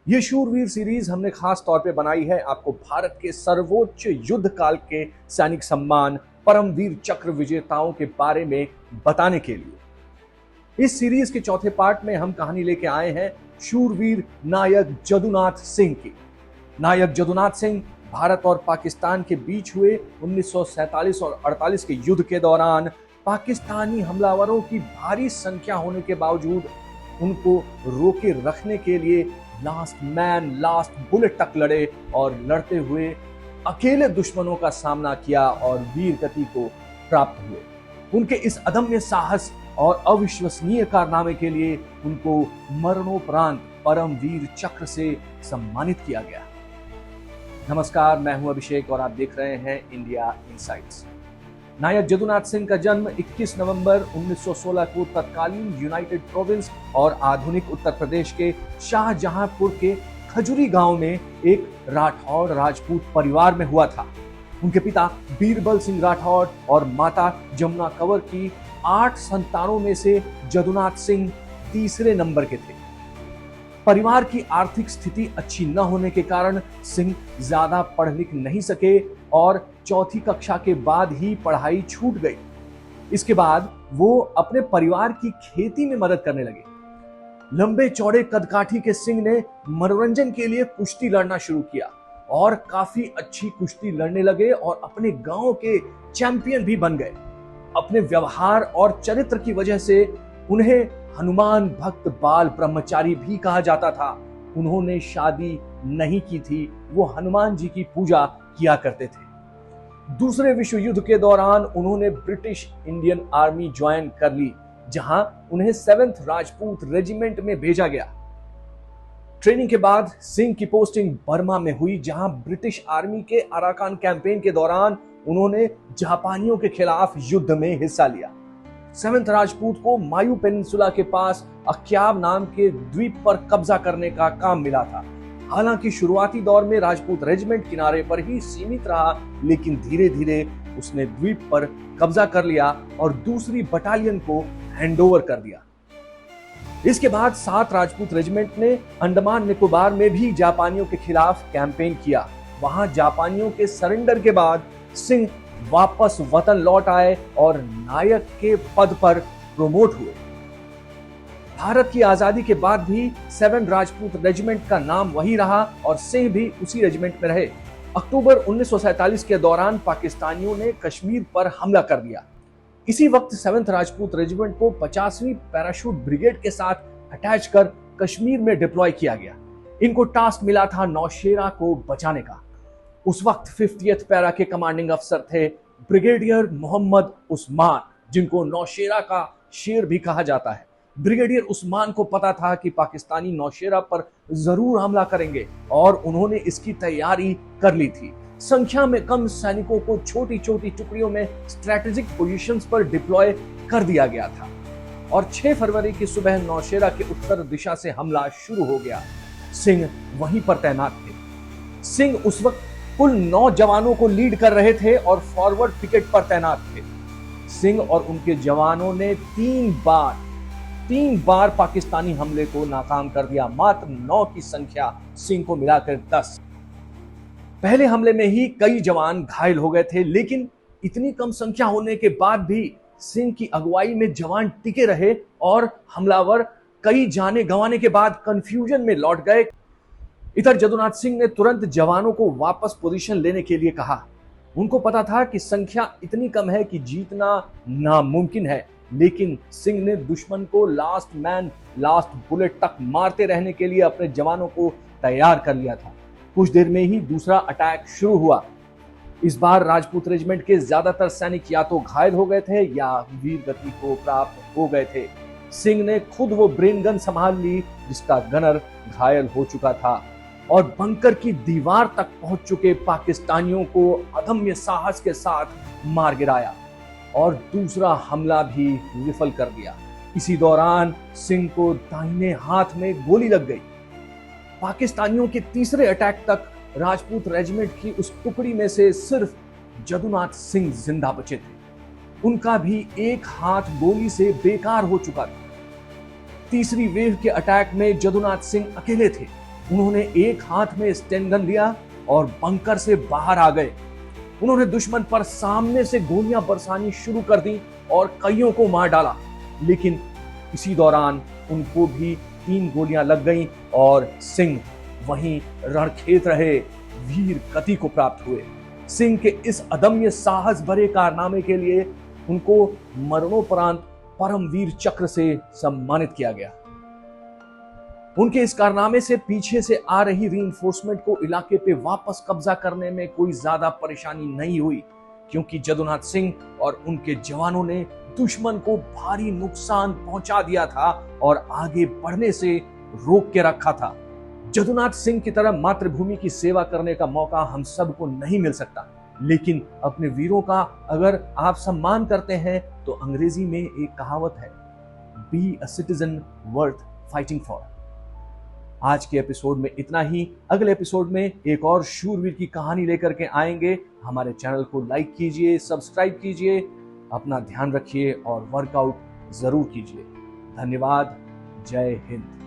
ये शूरवीर सीरीज हमने खास तौर पे बनाई है आपको भारत के सर्वोच्च युद्ध काल के सैनिक सम्मान परमवीर चक्र विजेताओं के बारे में बताने के लिए। इस सीरीज के चौथे पार्ट में हम कहानी लेके आए हैं शूरवीर नायक जदुनाथ सिंह की। नायक जदुनाथ सिंह भारत और पाकिस्तान के बीच हुए 1947 और 48 के युद्ध के दौरान पाकिस्तानी हमलावरों की भारी संख्या होने के बावजूद उनको रोके रखने के लिए लास्ट मैन लास्ट बुलेट तक लड़े और लड़ते हुए अकेले दुश्मनों का सामना किया और वीर गति को प्राप्त हुए। उनके इस अदम्य साहस और अविश्वसनीय कारनामे के लिए उनको मरणोपरांत परमवीर चक्र से सम्मानित किया गया। नमस्कार, मैं हूं अभिषेक और आप देख रहे हैं इंडिया इनसाइट्स। नायक जदुनाथ सिंह का जन्म 21 नवंबर 1916 को तत्कालीन यूनाइटेड प्रोविंस और आधुनिक उत्तर प्रदेश के शाहजहांपुर के खजुरी गांव में एक राठौड़ राजपूत परिवार में हुआ था। उनके पिता बीरबल सिंह राठौड़ और माता जमुना कंवर की 8 संतानों में से जदुनाथ सिंह तीसरे नंबर के थे। परिवार की आर्थिक स्थिति अच्छी न होने के कारण सिंह ज्यादा पढ़ लिख नहीं सके और चौथी कक्षा के बाद ही पढ़ाई छूट गई। इसके बाद वो अपने परिवार की खेती में मदद करने लगे। लंबे चौड़े कदकाठी के सिंह ने मनोरंजन के लिए कुश्ती लड़ना शुरू किया और काफी अच्छी कुश्ती लड़ने लगे और अपने गांव के चैंपियन भी बन गए। अपने व्यवहार और चरित्र की वजह से उन्हें हनुमान भक्त बाल ब्रह्मचारी भी कहा जाता था। उन्होंने शादी नहीं की थी, वो हनुमान जी की पूजा किया करते थे। दूसरे विश्व युद्ध के दौरान उन्होंने ब्रिटिश इंडियन आर्मी ज्वाइन कर ली, जहां उन्हें 7th राजपूत रेजिमेंट में भेजा गया। ट्रेनिंग के बाद सिंह की पोस्टिंग बर्मा में हुई, जहां ब्रिटिश आर्मी के अराकान कैंपेन के दौरान उन्होंने जापानियों के खिलाफ युद्ध में हिस्सा लिया। 7th राजपूत को मायू पेनिनसुला के पास अक्याब नाम के द्वीप पर कब्जा करने का काम मिला था। हालांकि शुरुआती दौर में राजपूत रेजिमेंट किनारे पर ही सीमित रहा, लेकिन धीरे धीरे उसने द्वीप पर कब्जा कर लिया और दूसरी बटालियन को हैंडओवर कर दिया। इसके बाद 7 राजपूत रेजिमेंट ने अंडमान निकोबार में भी जापानियों के खिलाफ कैंपेन किया। वहां जापानियों के सरेंडर के बाद सिंह वापस वतन लौट आए और नायक के पद पर प्रोमोट हुए। भारत की आजादी के बाद भी 7 राजपूत रेजिमेंट का नाम वही रहा और सिंह भी उसी रेजिमेंट में रहे। अक्टूबर 1947 के दौरान पाकिस्तानियों ने कश्मीर पर हमला कर दिया। इसी वक्त 7th राजपूत रेजिमेंट को 50वीं पैराशूट ब्रिगेड के साथ अटैच कर कश्मीर में डिप्लॉय किया गया। इनको टास्क मिला था नौशेरा को बचाने का। उस वक्त 50th पैरा के कमांडिंग अफसर थे ब्रिगेडियर मोहम्मद उस्मान, जिनको नौशेरा का शेर भी कहा जाता है। ब्रिगेडियर उस्मान को पता था कि पाकिस्तानी नौशेरा पर जरूर हमला करेंगे और उन्होंने इसकी तैयारी कर ली थी। संख्या में कम सैनिकों को छोटी छोटी टुकड़ियों में स्ट्रेटेजिक पोजीशंस पर डिप्लॉय कर दिया गया था और 6 फरवरी की सुबह नौशेरा के उत्तर दिशा से हमला शुरू हो गया। सिंह वहीं पर तैनात थे। सिंह उस वक्त कुल 9 जवानों को लीड कर रहे थे और फॉरवर्ड पिकेट पर तैनात थे। सिंह और उनके जवानों ने 3 बार पाकिस्तानी हमले को नाकाम कर दिया। मात्र 9 की संख्या, सिंह को मिलाकर 10। पहले हमले में ही कई जवान घायल हो गए थे, लेकिन इतनी कम संख्या होने के बाद भी सिंह की अगुवाई में जवान टिके रहे और हमलावर कई जाने गंवाने के बाद कंफ्यूजन में लौट गए। इधर जदुनाथ सिंह ने तुरंत जवानों को वापस पोजीशन लेने के लिए कहा। उनको पता था कि संख्या इतनी कम है कि जीतना नामुमकिन है, लेकिन सिंह ने दुश्मन को लास्ट मैन लास्ट बुलेट तक मारते रहने के लिए अपने जवानों को तैयार कर लिया था। कुछ देर में ही दूसरा अटैक शुरू हुआ। इस बार राजपूत रेजिमेंट के ज्यादातर सैनिक या तो घायल हो गए थे या वीर गति को प्राप्त हो गए थे। सिंह ने खुद वो ब्रेन गन संभाल ली जिसका गनर घायल हो चुका था और बंकर की दीवार तक पहुंच चुके पाकिस्तानियों को अदम्य साहस के साथ मार गिराया और दूसरा हमला भी विफल कर दिया। इसी दौरान सिंह को दाहिने हाथ में गोली लग गई। पाकिस्तानियों के तीसरे अटैक तक राजपूत रेजिमेंट की उस टुकड़ी में से सिर्फ जदुनाथ सिंह जिंदा बचे थे। उनका भी एक हाथ गोली से बेकार हो चुका था। तीसरी वेव के अटैक में जदुनाथ सिंह अकेले थे। उन्होंने एक हाथ में स्टेन गन लिया और बंकर से बाहर आ गए। उन्होंने दुश्मन पर सामने से गोलियां बरसानी शुरू कर दी और कईयों को मार डाला, लेकिन इसी दौरान उनको भी 3 गोलियां लग गईं और सिंह वहीं रणखेत रहे, वीर गति को प्राप्त हुए। सिंह के इस अदम्य साहस भरे कारनामे के लिए उनको मरणोपरांत परमवीर चक्र से सम्मानित किया गया। उनके इस कारनामे से पीछे से आ रही रीइंफोर्समेंट को इलाके पे वापस कब्जा करने में कोई ज्यादा परेशानी नहीं हुई, क्योंकि जदुनाथ सिंह और उनके जवानों ने दुश्मन को भारी नुकसान पहुंचा दिया था और आगे बढ़ने से रोक के रखा था। जदुनाथ सिंह की तरह मातृभूमि की सेवा करने का मौका हम सबको नहीं मिल सकता, लेकिन अपने वीरों का अगर आप सम्मान करते हैं तो अंग्रेजी में एक कहावत है, be a citizen worth fighting for. आज के एपिसोड में इतना ही। अगले एपिसोड में एक और शूरवीर की कहानी लेकर के आएंगे। हमारे चैनल को लाइक कीजिए, सब्सक्राइब कीजिए, अपना ध्यान रखिए और वर्कआउट जरूर कीजिए। धन्यवाद। जय हिंद।